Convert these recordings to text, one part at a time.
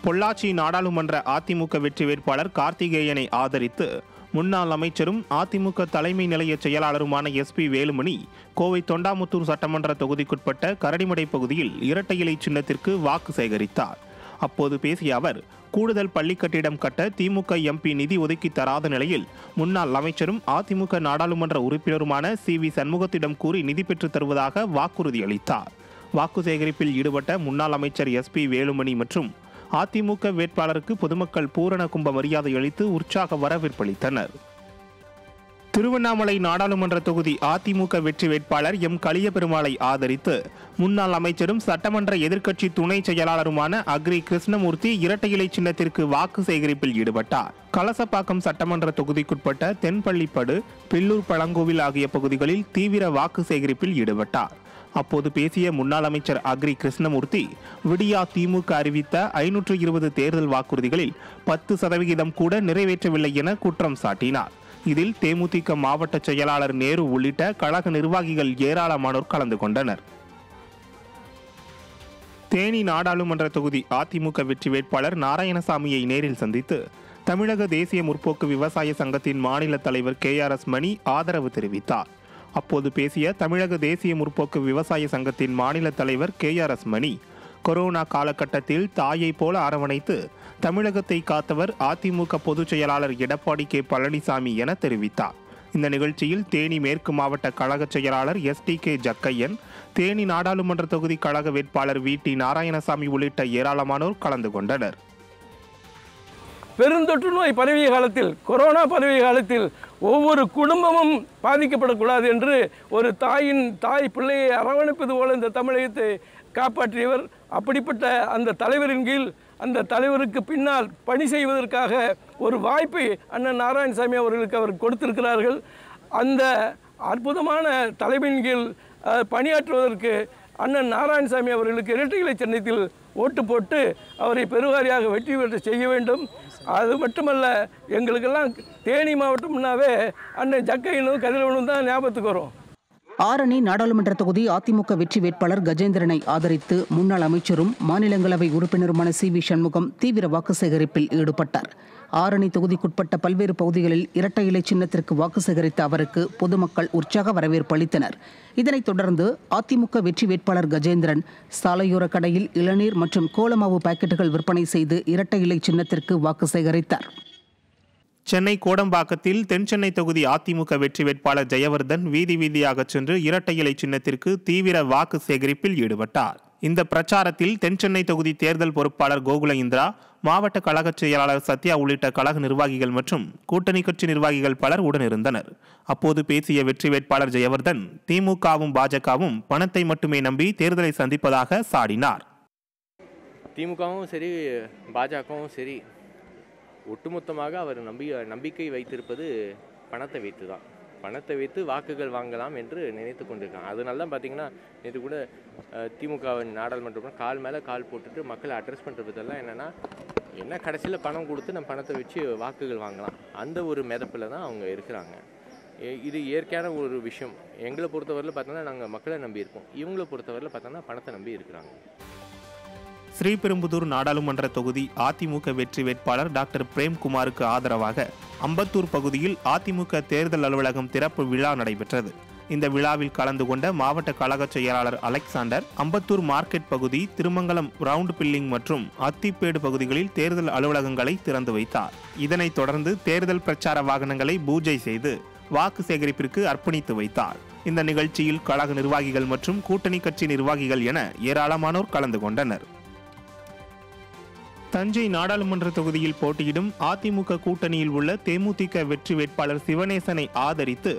பொள்ளாச்சி நாடாளுமன்ற அதிமுக வெற்றி வேட்பாளர் கார்த்திகேயனை ஆதரித்து முன்னாள் அமைச்சரும் அதிமுக தலைமை நிலைய செயலாளருமான SP வேலுமணி கோவை தொண்டாமுத்தூர் சட்டமன்ற தொகுதிக்குட்பட்ட கரடிமடை பகுதியில் இரட்டை இலை சின்னத்திற்கு வாக்கு சேகரித்தார். அப்போது பேசிய அவர், கூடுதல் பள்ளி கட்டிடம் கட்ட திமுக MP நிதி ஒதுக்கி தராத நிலையில் முன்னாள் அமைச்சரும் அதிமுக நாடாளுமன்ற உறுப்பினருமான CV சண்முகத்திடம் கூறி நிதி பெற்று தருவதாக வாக்குறுதி அளித்தார். வாக்கு சேகரிப்பில் ஈடுபட்ட முன்னாள் அமைச்சர் SP வேலுமணி மற்றும் அதிமுக வேட்பாளருக்கு பொதுமக்கள் பூரண கும்ப மரியாதை அளித்து உற்சாக வரவேற்பளித்தனர். திருவண்ணாமலை நாடாளுமன்ற தொகுதி அதிமுக வெற்றி வேட்பாளர் M கலியபெருமாளை ஆதரித்து முன்னாள் அமைச்சரும் சட்டமன்ற எதிர்க்கட்சி துணை செயலாளருமான அக்ரி கிருஷ்ணமூர்த்தி இரட்டை இலை சின்னத்திற்கு வாக்கு சேகரிப்பில் ஈடுபட்டார். கலசப்பாக்கம் சட்டமன்ற தொகுதிக்குட்பட்ட தென்பள்ளிப்படு, பில்லூர் பழங்கோவில் ஆகிய பகுதிகளில் தீவிர வாக்கு சேகரிப்பில் ஈடுபட்டார். அப்போது பேசிய முன்னாள் அமைச்சர் அக்ரி கிருஷ்ணமூர்த்தி, விடியா திமுக அறிவித்த 520 தேர்தல் வாக்குறுதிகளில் 10% கூட நிறைவேற்றவில்லை என குற்றம் சாட்டினார். இதில் தேமுதிக மாவட்ட செயலாளர் நேரு உள்ளிட்ட கழக நிர்வாகிகள் ஏராளமானோர் கலந்து கொண்டனர். தேனி நாடாளுமன்ற தொகுதி அதிமுக வெற்றி வேட்பாளர் நாராயணசாமியை நேரில் சந்தித்து தமிழக தேசிய முற்போக்கு விவசாய சங்கத்தின் மாநில தலைவர் KRS மணி ஆதரவு தெரிவித்தார். அப்போது பேசிய தமிழக தேசிய முற்போக்கு விவசாய சங்கத்தின் மாநில தலைவர் KRS மணி, கொரோனா காலகட்டத்தில் தாயை போல அரவணைத்து தமிழகத்தை காத்தவர் அதிமுக பொதுச் செயலாளர் எடப்பாடி K பழனிசாமி என தெரிவித்தார். இந்த நிகழ்ச்சியில் தேனி மேற்கு மாவட்ட கழக செயலாளர் STK ஜக்கையன், தேனி நாடாளுமன்ற தொகுதி கழக வேட்பாளர் VT நாராயணசாமி உள்ளிட்ட ஏராளமானோர் கலந்து கொண்டனர். பெருந்தொற்று நோய் பரவிய காலத்தில், கொரோனா பரவிய காலத்தில் ஒவ்வொரு குடும்பமும் பாதிக்கப்படக்கூடாது என்று ஒரு தாய் பிள்ளையை அரவணைப்பது போல இந்த தமிழகத்தை காப்பாற்றியவர். அப்படிப்பட்ட அந்த தலைவரின் கீழ், அந்த தலைவருக்கு பின்னால் பணி செய்வதற்காக ஒரு வாய்ப்பை அண்ணன் நாராயணசாமி அவர்களுக்கு அவர் கொடுத்திருக்கிறார்கள். அந்த அற்புதமான தலைவரின் கீழ் பணியாற்றுவதற்கு அண்ணன் நாராயணசாமி அவர்களுக்கு இரட்டை இலை சின்னத்தில் ஓட்டு போட்டு அவரை பெருவாரியாக வெற்றி பெற்று செய்ய வேண்டும். அது மட்டுமல்ல, எங்களுக்கெல்லாம் தேனி மாவட்டம்னாவே அண்ணன் ஜக்கையனும் கதிரவனும் தான் ஞாபகத்துக்கு வரும். ஆரணி நாடாளுமன்ற தொகுதி அதிமுக வெற்றி வேட்பாளர் கஜேந்திரனை ஆதரித்து முன்னாள் அமைச்சரும் மாநிலங்களவை உறுப்பினருமான CV சண்முகம் தீவிர வாக்கு சேகரிப்பில் ஈடுபட்டார். ஆரணி தொகுதிக்குட்பட்ட பல்வேறு பகுதிகளில் இரட்டை இலை சின்னத்திற்கு வாக்கு சேகரித்த அவருக்கு பொதுமக்கள் உற்சாக வரவேற்பு அளித்தனர். இதனைத் தொடர்ந்து அதிமுக வெற்றி வேட்பாளர் கஜேந்திரன் சாலையோர கடையில் இளநீர் மற்றும் கோலமாவு பாக்கெட்டுகள் விற்பனை செய்து இரட்டை இலை சின்னத்திற்கு வாக்கு சேகரித்தார். சென்னை கோடம்பாக்கத்தில் தென்சென்னை தொகுதி அதிமுக வெற்றி வேட்பாளர் ஜெயவர்தன் வீதி வீதியாக சென்று இரட்டை இலை சின்னத்திற்கு தீவிர வாக்கு சேகரிப்பில் ஈடுபட்டார். இந்த பிரச்சாரத்தில் தென்சென்னை தொகுதி தேர்தல் பொறுப்பாளர் கோகுல இந்திரா, மாவட்ட கழக செயலாளர் சத்யா உள்ளிட்ட கழக நிர்வாகிகள் மற்றும் கூட்டணி கட்சி நிர்வாகிகள் பலர் உடனிருந்தனர். அப்போது பேசிய வெற்றி வேட்பாளர் ஜெயவர்தன், திமுகவும் பாஜகவும் பணத்தை மட்டுமே நம்பி தேர்தலை சந்திப்பதாக சாடினார். திமுகவும் சரி, பாஜகவும் சரி, ஒட்டுமொத்தமாக அவர் நம்பிக்கை வைத்திருப்பது பணத்தை வைத்து தான். பணத்தை வைத்து வாக்குகள் வாங்கலாம் என்று நினைத்து கொண்டிருக்காங்க. அதனால தான் பார்த்தீங்கன்னா, நேற்று கூட திமுகவின் நாடாளுமன்றம் கால் மேலே கால் போட்டுட்டு மக்களை அட்ரஸ் பண்ணுறதெல்லாம் என்ன கடைசியில் பணம் கொடுத்து நம்ம பணத்தை வச்சு வாக்குகள் வாங்கலாம், அந்த ஒரு மெதப்பில் தான் அவங்க இருக்கிறாங்க. இது இயற்கையான ஒரு விஷயம். எங்களை பொறுத்தவரையில் பார்த்தோன்னா நாங்கள் மக்களை நம்பியிருக்கோம், இவங்களை பொறுத்தவரையில் பார்த்தோன்னா பணத்தை நம்பி இருக்கிறாங்க. ஸ்ரீபெரும்புதூர் நாடாளுமன்ற தொகுதி அதிமுக வெற்றி வேட்பாளர் டாக்டர் பிரேம்குமாருக்கு ஆதரவாக அம்பத்தூர் பகுதியில் அதிமுக தேர்தல் அலுவலகம் திறப்பு விழா நடைபெற்றது. இந்த விழாவில் கலந்து கொண்ட மாவட்ட கழக செயலாளர் அலெக்சாண்டர், அம்பத்தூர் மார்க்கெட் பகுதி, திருமங்கலம் ரவுண்ட் பில்லிங் மற்றும் அத்திப்பேடு பகுதிகளில் தேர்தல் அலுவலகங்களை திறந்து வைத்தார். இதனைத் தொடர்ந்து தேர்தல் பிரச்சார வாகனங்களை பூஜை செய்து வாக்கு சேகரிப்பிற்கு அர்ப்பணித்து வைத்தார். இந்த நிகழ்ச்சியில் கழக நிர்வாகிகள் மற்றும் கூட்டணி கட்சி நிர்வாகிகள் என ஏராளமானோர் கலந்து கொண்டனர். தஞ்சை நாடாளுமன்ற தொகுதியில் போட்டியிடும் அதிமுக கூட்டணியில் உள்ள தேமுதிக வெற்றி வேட்பாளர் சிவனேசனை ஆதரித்து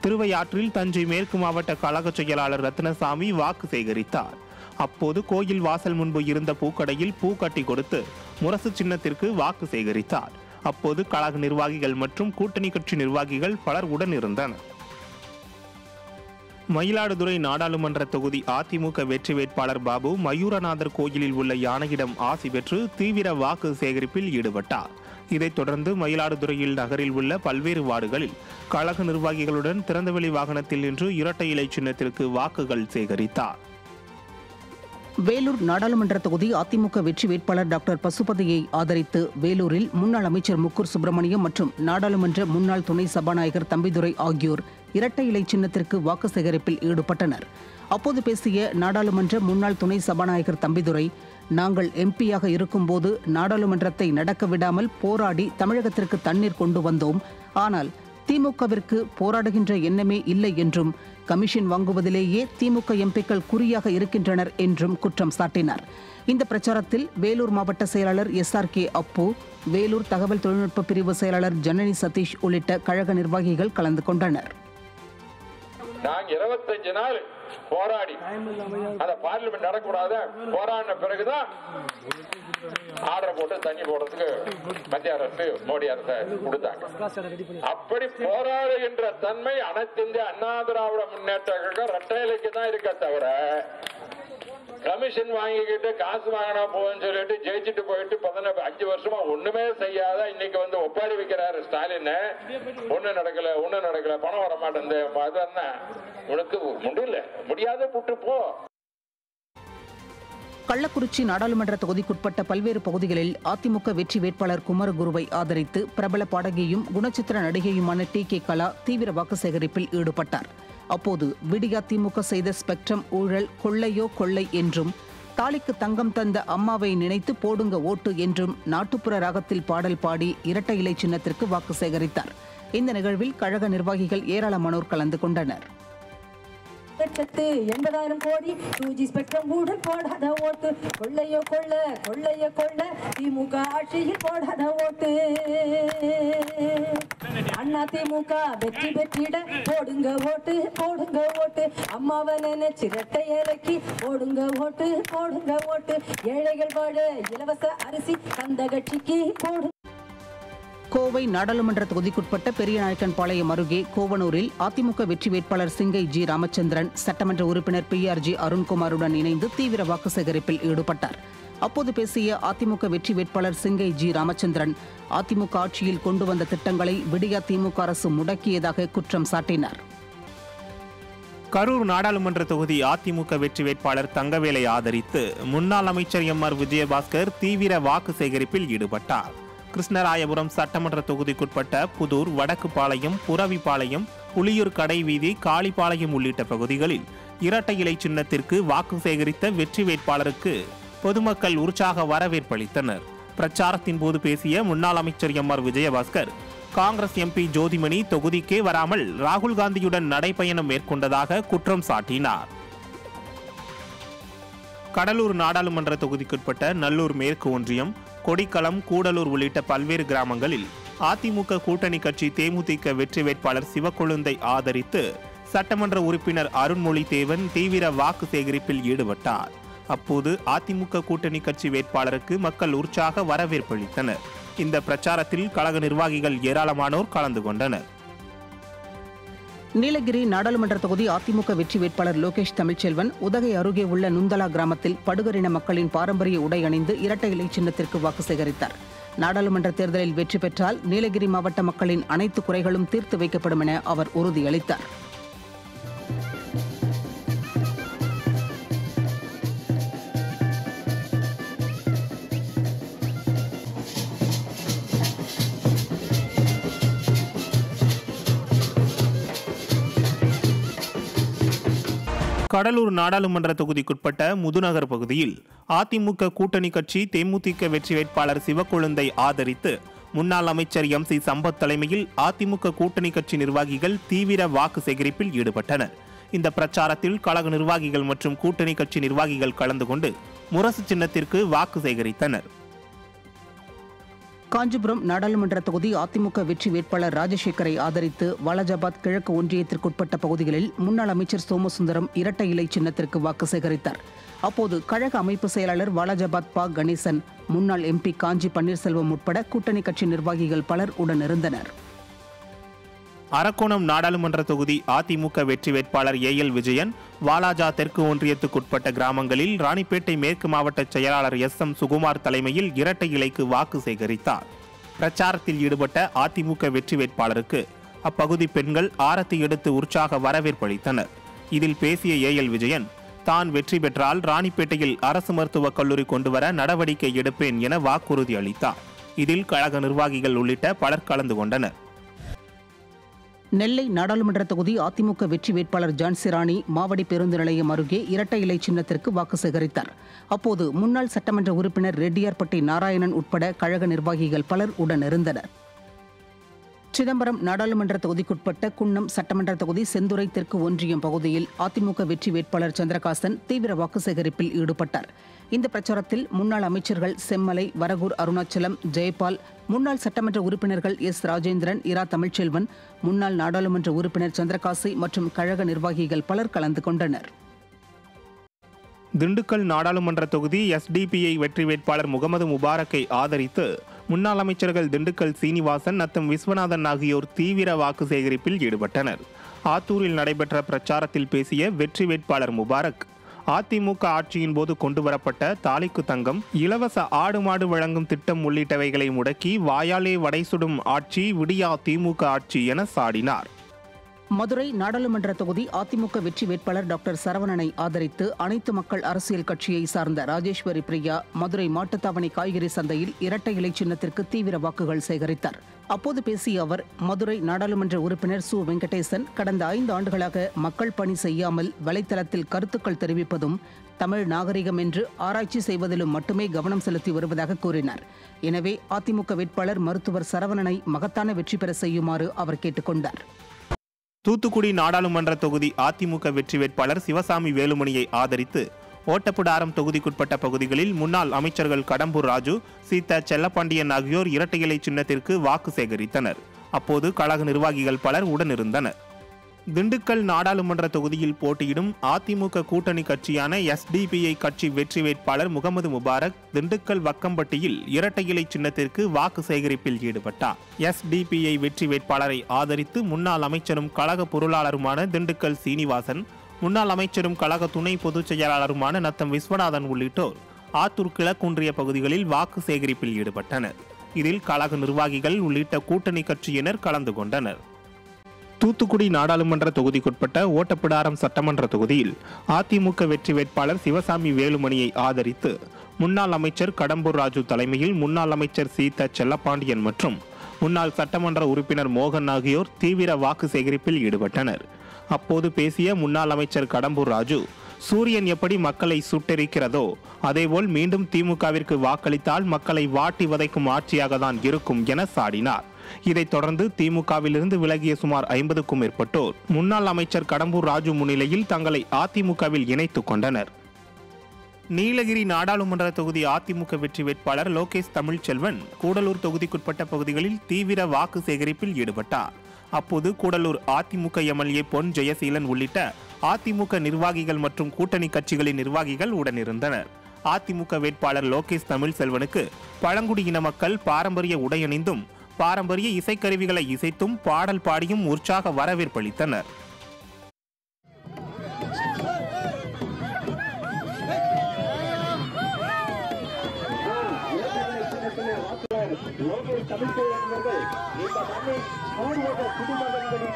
திருவையாற்றில் தஞ்சை மேற்கு மாவட்ட கழக செயலாளர் ரத்னசாமி வாக்கு சேகரித்தார். அப்போது கோயில் வாசல் முன்பு இருந்த பூக்கடையில் பூ கட்டி கொடுத்து முரசு சின்னத்திற்கு வாக்கு சேகரித்தார். அப்போது கழக நிர்வாகிகள் மற்றும் கூட்டணி கட்சி நிர்வாகிகள் பலர் உடன் இருந்தனர். மயிலாடுதுறை நாடாளுமன்ற தொகுதி அதிமுக வெற்றி வேட்பாளர் பாபு மயூரநாதர் கோயிலில் உள்ள யானையிடம் ஆசி பெற்று தீவிர வாக்கு சேகரிப்பில் ஈடுபட்டார். இதைத் தொடர்ந்து மயிலாடுதுறையில் நகரில் உள்ள பல்வேறு வார்டுகளில் கழக நிர்வாகிகளுடன் திறந்தவெளி வாகனத்தில் நின்று இரட்டை இலை சின்னத்திற்கு வாக்குகள் சேகரித்தார். வேலூர் நாடாளுமன்ற தொகுதி அதிமுக வெற்றி வேட்பாளர் டாக்டர் பசுபதியை ஆதரித்து வேலூரில் முன்னாள் அமைச்சர் முக்கூர் சுப்பிரமணியம் மற்றும் நாடாளுமன்ற முன்னாள் துணை சபாநாயகர் தம்பிதுரை ஆகியோர் இரட்டை இலை சின்னத்திற்கு வாக்கு சேகரிப்பில் ஈடுபட்டனர். அப்போது பேசிய நாடாளுமன்ற முன்னாள் துணை சபாநாயகர் தம்பிதுரை, நாங்கள் எம்பியாக இருக்கும்போது நாடாளுமன்றத்தை நடக்க விடாமல் போராடி தமிழகத்திற்கு தண்ணீர் கொண்டு வந்தோம். ஆனால் திமுகவிற்கு போராடுகின்ற எண்ணமே இல்லை என்றும் கமிஷன் வாங்குவதிலேயே திமுக எம்பிக்கள் குறியாக இருக்கின்றனர் என்றும் குற்றம் சாட்டினார். இந்த பிரச்சாரத்தில் வேலூர் மாவட்ட செயலாளர் SRK அப்பு, வேலூர் தகவல் தொழில்நுட்ப பிரிவு செயலாளர் ஜனனி சதீஷ் உள்ளிட்ட கழக நிர்வாகிகள் கலந்து கொண்டனர். நாங்க 25 நாள் போராடி அந்த பார்லிமெண்ட் நடக்கூடாது போராடின பிறகுதான் ஆர்டர் போட்டு தண்ணி போடுறதுக்கு மத்திய அரசு மோடி அரசு கொடுத்தாங்க. அப்படி போராடுகின்ற தன்மை அனைத்து இந்திய அண்ணா திராவிட முன்னேற்ற கழகம் இரட்டை இலைக்கு தான் இருக்க தவிர கமிஷன் வாங்கிக்கிட்டு காசு வாங்கினா போதுன்னு சொல்லிட்டு ஜெயிச்சுட்டு போயிட்டு 5 வருஷமா ஒண்ணுமே செய்யாத இன்னைக்கு வந்து ஒப்பாரி வைக்கிறாரு ஸ்டாலின். ஒண்ணு நடக்கல பணம் வர மாட்டேன் உனக்கு முடியாத புட்டு போ. கள்ளக்குறிச்சி நாடாளுமன்ற தொகுதிக்குட்பட்ட பல்வேறு பகுதிகளில் அதிமுக வெற்றி வேட்பாளர் குமரகுருவை ஆதரித்து பிரபல பாடகியும் குணச்சித்திர நடிகையுமான TK கலா தீவிர வாக்கு சேகரிப்பில் ஈடுபட்டார். அப்போது விடியா திமுக செய்த ஸ்பெக்ட்ரம் ஊழல் கொள்ளையோ கொள்ளை என்றும், தாலிக்கு தங்கம் தந்த அம்மாவை நினைத்து போடுங்க ஓட்டு என்றும் நாட்டுப்புற ராகத்தில் பாடல் பாடி இரட்டை இலை சின்னத்திற்கு வாக்கு சேகரித்தார். இந்த நிகழ்வில் கழக நிர்வாகிகள் ஏராளமானோர் கலந்து கொண்டனர். 80,000 கோடி 2G ஸ்பெக்ட்ரம் ஊழல் போடாத ஓட்டு, கொள்ளையோ கொள்ள திமுக ஆட்சியில் போடாத ஓட்டு, அண்ணா திமுக வெற்றி பெற்றிட போடுங்க ஓட்டு, அம்மாவை நினைச்சு இரட்டை இலைக்கு போடுங்க ஓட்டு, ஏழைகள் வாழ இலவச அரிசி தந்த கட்சிக்கு போடு. கோவை நாடாளுமன்ற தொகுதிக்குட்பட்ட பெரியநாயக்கன்பாளையம் அருகே கோவனூரில் அதிமுக வெற்றி வேட்பாளர் சிங்கை G. ராமச்சந்திரன் சட்டமன்ற உறுப்பினர் PRG. அருண்குமாருடன் இணைந்து தீவிர வாக்கு சேகரிப்பில் ஈடுபட்டார். அப்போது பேசிய அதிமுக வெற்றி வேட்பாளர் சிங்கை G. ராமச்சந்திரன், அதிமுக ஆட்சியில் கொண்டு வந்த திட்டங்களை விடியா திமுக அரசு முடக்கியதாக குற்றம் சாட்டினார். கரூர் நாடாளுமன்ற தொகுதி அதிமுக வெற்றி வேட்பாளர் தங்கவேலை ஆதரித்து முன்னாள் அமைச்சர் MR விஜயபாஸ்கர் தீவிர வாக்கு சேகரிப்பில் ஈடுபட்டார். கிருஷ்ணராயபுரம் சட்டமன்ற தொகுதிக்குட்பட்ட புதூர், வடக்குப்பாளையம், புறவிப்பாளையம், புலியூர் கடைவீதி, காளிப்பாளையம் உள்ளிட்ட பகுதிகளில் இரட்டை இலை சின்னத்திற்கு வாக்கு சேகரித்த வெற்றி வேட்பாளருக்கு பொதுமக்கள் உற்சாக வரவேற்பளித்தனர். பிரச்சாரத்தின் போது பேசிய முன்னாள் அமைச்சர் MR விஜயபாஸ்கர், காங்கிரஸ் MP ஜோதிமணி தொகுதிக்கே வராமல் ராகுல் காந்தியுடன் நடைபயணம் மேற்கொண்டதாக குற்றம் சாட்டினார். கடலூர் நாடாளுமன்ற தொகுதிக்குட்பட்ட நல்லூர் மேற்கு ஒன்றியம், கொடிக்களம், கூடலூர் உள்ளிட்ட பல்வேறு கிராமங்களில் அதிமுக கூட்டணி கட்சி தேமுதிக வெற்றி வேட்பாளர் சிவக்கொழுந்தை ஆதரித்து சட்டமன்ற உறுப்பினர் அருண்மொழிதேவன் தீவிர வாக்கு சேகரிப்பில் ஈடுபட்டார். அப்போது அதிமுக கூட்டணி கட்சி வேட்பாளருக்கு மக்கள் உற்சாக வரவேற்பளித்தனர். இந்த பிரச்சாரத்தில் கழக நிர்வாகிகள் ஏராளமானோர் கலந்து கொண்டனர். நீலகிரி நாடாளுமன்ற தொகுதி அதிமுக வெற்றி வேட்பாளர் லோகேஷ் தமிழ்ச்செல்வன் உதகை அருகே உள்ள நுந்தலா கிராமத்தில் படுகரின மக்களின் பாரம்பரிய உடை அணிந்து இரட்டை இலை சின்னத்திற்கு வாக்கு சேகரித்தார். நாடாளுமன்ற தேர்தலில் வெற்றி பெற்றால் நீலகிரி மாவட்ட மக்களின் அனைத்து குறைகளும் தீர்த்து வைக்கப்படும் என அவர் உறுதியளித்தார். கடலூர் நாடாளுமன்ற தொகுதிக்குட்பட்ட முதுநகர் பகுதியில் அதிமுக கூட்டணி கட்சி தேமுதிக வெற்றி வேட்பாளர் சிவக்கொழுந்தை ஆதரித்து முன்னாள் அமைச்சர் MC சம்பத் தலைமையில் அதிமுக கூட்டணி கட்சி நிர்வாகிகள் தீவிர வாக்கு சேகரிப்பில் ஈடுபட்டனர். இந்த பிரச்சாரத்தில் கழக நிர்வாகிகள் மற்றும் கூட்டணி கட்சி நிர்வாகிகள் கலந்து கொண்டு முரசு சின்னத்திற்கு வாக்கு சேகரித்தனர். காஞ்சிபுரம் நாடாளுமன்ற தொகுதி அதிமுக வெற்றி வேட்பாளர் ராஜசேகரை ஆதரித்து வாலாஜாபாத் கிழக்கு ஒன்றியத்திற்குட்பட்ட பகுதிகளில் முன்னாள் அமைச்சர் சோமசுந்தரம் இரட்டை இலை சின்னத்திற்கு வாக்கு சேகரித்தார். அப்போது கழக அமைப்பு செயலாளர் வாலாஜாபாத் ப. கணேசன், முன்னாள் MP காஞ்சி பன்னீர்செல்வம் உட்பட கூட்டணி கட்சி நிர்வாகிகள் பலர் உடனிருந்தனர். அரக்கோணம் நாடாளுமன்ற தொகுதி அதிமுக வெற்றி வேட்பாளர் AL விஜயன் வாலாஜா தெற்கு ஒன்றியத்துக்குட்பட்ட கிராமங்களில் ராணிப்பேட்டை மேற்கு மாவட்ட செயலாளர் SM சுகுமார் தலைமையில் இரட்டை இலைக்கு வாக்கு சேகரித்தார். பிரச்சாரத்தில் ஈடுபட்ட அதிமுக வெற்றி வேட்பாளருக்கு அப்பகுதி பெண்கள் ஆரத்தி எடுத்து உற்சாக வரவேற்பளித்தனர். இதில் பேசிய AL விஜயன், தான் வெற்றி பெற்றால் ராணிப்பேட்டையில் அரசு மருத்துவக் கல்லூரி கொண்டுவர நடவடிக்கை எடுப்பேன் என வாக்குறுதி அளித்தார். இதில் கழக நிர்வாகிகள் உள்ளிட்ட பலர் கலந்து கொண்டனர். நெல்லை நாடாளுமன்ற தொகுதி அதிமுக வெற்றி வேட்பாளர் ஜான்சிராணி மாவடி பேருந்து நிலையம் அருகே இரட்டை இலை சின்னத்திற்கு வாக்கு சேகரித்தார். அப்போது முன்னாள் சட்டமன்ற உறுப்பினர் ரெட்டியார்பட்டி நாராயணன் உட்பட கழக நிர்வாகிகள் பலர் உடனிருந்தனர். சிதம்பரம் நாடாளுமன்ற தொகுதிக்குட்பட்ட குன்னம் சட்டமன்ற தொகுதி செந்துறை தெற்கு ஒன்றியம் பகுதியில் அதிமுக வெற்றி வேட்பாளர் சந்திரகாசன் தீவிர வாக்கு சேகரிப்பில் ஈடுபட்டார். இந்த பிரச்சாரத்தில் முன்னாள் அமைச்சர்கள் செம்மலை, வரகூர் அருணாச்சலம், ஜெயபால், முன்னாள் சட்டமன்ற உறுப்பினர்கள் எஸ். ராஜேந்திரன், இரா தமிழ்ச்செல்வன், முன்னாள் நாடாளுமன்ற உறுப்பினர் சந்திரகாசி மற்றும் கழக நிர்வாகிகள் பலர் கலந்து கொண்டனர். திண்டுக்கல் நாடாளுமன்ற தொகுதி எஸ்டிபிஐ வெற்றி வேட்பாளர் முகமது முபாரக்கை ஆதரித்து முன்னாள் அமைச்சர்கள் திண்டுக்கல் சீனிவாசன், நத்தம் விஸ்வநாதன் ஆகியோர் தீவிர வாக்கு சேகரிப்பில் ஈடுபட்டனர். ஆத்தூரில் நடைபெற்ற பிரச்சாரத்தில் பேசிய வெற்றி வேட்பாளர் முபாரக், அதிமுக ஆட்சியின் போது கொண்டுவரப்பட்ட தாலிக்கு தங்கம், இலவச ஆடு மாடு வழங்கும் திட்டம் உள்ளிட்டவைகளை முடக்கி வாயாலே வடைசுடும் ஆட்சி விடியா திமுக ஆட்சி என சாடினார். மதுரை நாடாளுமன்ற தொகுதி அதிமுக வெற்றி வேட்பாளர் டாக்டர் சரவணனை ஆதரித்து அனைத்து மக்கள் அரசியல் கட்சியை சார்ந்த ராஜேஸ்வரி பிரியா மதுரை மாட்டுத்தாவணி காய்கறி சந்தையில் இரட்டை இலை சின்னத்திற்கு தீவிர வாக்குகள் சேகரித்தார். அப்போது பேசிய அவர், மதுரை நாடாளுமன்ற உறுப்பினர் சு. வெங்கடேசன் கடந்த 5 ஆண்டுகளாக மக்கள் பணி செய்யாமல் வலைத்தளத்தில் கருத்துக்கள் தெரிவிப்பதும் தமிழ் நாகரிகம் என்று ஆராய்ச்சி செய்வதிலும் மட்டுமே கவனம் செலுத்தி வருவதாக கூறினார். எனவே அதிமுக வேட்பாளர் மருத்துவர் சரவணனை மகத்தான வெற்றி பெற செய்யுமாறு அவர் கேட்டுக்கொண்டார். தூத்துக்குடி நாடாளுமன்ற தொகுதி அதிமுக வெற்றி வேட்பாளர் சிவசாமி வேலுமணியை ஆதரித்து ஓட்டப்பிடாரம் தொகுதிக்குட்பட்ட பகுதிகளில் முன்னாள் அமைச்சர்கள் கடம்பூர் ராஜு, சீதா செல்லப்பாண்டியன் ஆகியோர் இரட்டை இலை சின்னத்திற்கு வாக்கு சேகரித்தனர். அப்போது கழக நிர்வாகிகள் பலர் உடனிருந்தனர். திண்டுக்கல் நாடாளுமன்ற தொகுதியில் போட்டியிடும் அதிமுக கூட்டணி கட்சியான எஸ்டிபிஐ கட்சி வெற்றி வேட்பாளர் முகமது முபாரக் திண்டுக்கல் வக்கம்பட்டியில் இரட்டை இலை சின்னத்திற்கு வாக்கு சேகரிப்பில் ஈடுபட்டார். எஸ்டிபிஐ வெற்றி வேட்பாளரை ஆதரித்து முன்னாள் அமைச்சரும் கழக பொருளாளருமான திண்டுக்கல் சீனிவாசன், முன்னாள் அமைச்சரும் கழக துணை பொதுச் செயலாளருமான நத்தம் விஸ்வநாதன் உள்ளிட்டோர் ஆத்தூர் கிழக்குன்றிய பகுதிகளில் வாக்கு சேகரிப்பில் ஈடுபட்டனர். இதில் கழக நிர்வாகிகள் உள்ளிட்ட கூட்டணி கட்சியினர் கலந்து கொண்டனர். தூத்துக்குடி நாடாளுமன்ற தொகுதிக்குட்பட்ட ஓட்டப்பிடாரம் சட்டமன்ற தொகுதியில் அதிமுக வெற்றி வேட்பாளர் சிவசாமி வேலுமணியை ஆதரித்து முன்னாள் அமைச்சர் கடம்பூர் ராஜு தலைமையில் முன்னாள் அமைச்சர் சீதா செல்லப்பாண்டியன் மற்றும் முன்னாள் சட்டமன்ற உறுப்பினர் மோகன் ஆகியோர் தீவிர வாக்கு சேகரிப்பில் ஈடுபட்டனர். அப்போது பேசிய முன்னாள் அமைச்சர் கடம்பூர் ராஜு, சூரியன் எப்படி மக்களை சுட்டெரிக்கிறதோ அதேபோல் மீண்டும் திமுகவிற்கு வாக்களித்தால் மக்களை வாட்டி வதைக்கும் ஆட்சியாக தான் இருக்கும் என சாடினார். இதைத் தொடர்ந்து திமுகவிலிருந்து விலகிய சுமார் 50க்கும் மேற்பட்டோர் முன்னாள் அமைச்சர் கடம்பூர் ராஜு முன்னிலையில் தங்களை அதிமுகவில் இணைத்துக் கொண்டனர். நீலகிரி நாடாளுமன்ற தொகுதி அதிமுக வெற்றி வேட்பாளர் லோகேஷ் தமிழ்ச்செல்வன் கூடலூர் தொகுதிக்குட்பட்ட பகுதிகளில் தீவிர வாக்கு சேகரிப்பில் ஈடுபட்டார். அப்போது கூடலூர் அதிமுக எம்எல்ஏ பொன் ஜெயசீலன் உள்ளிட்ட அதிமுக நிர்வாகிகள் மற்றும் கூட்டணி கட்சிகளின் நிர்வாகிகள் உடனிருந்தனர். அதிமுக வேட்பாளர் லோகேஷ் தமிழ்செல்வனுக்கு பழங்குடியின மக்கள் பாரம்பரிய உடையணிந்தும் பாரம்பரிய இசைக்கருவிகளை இசைத்தும் பாடல் பாடியும் உற்சாக வரவேற்பளித்தனர். குடும்பங்களின்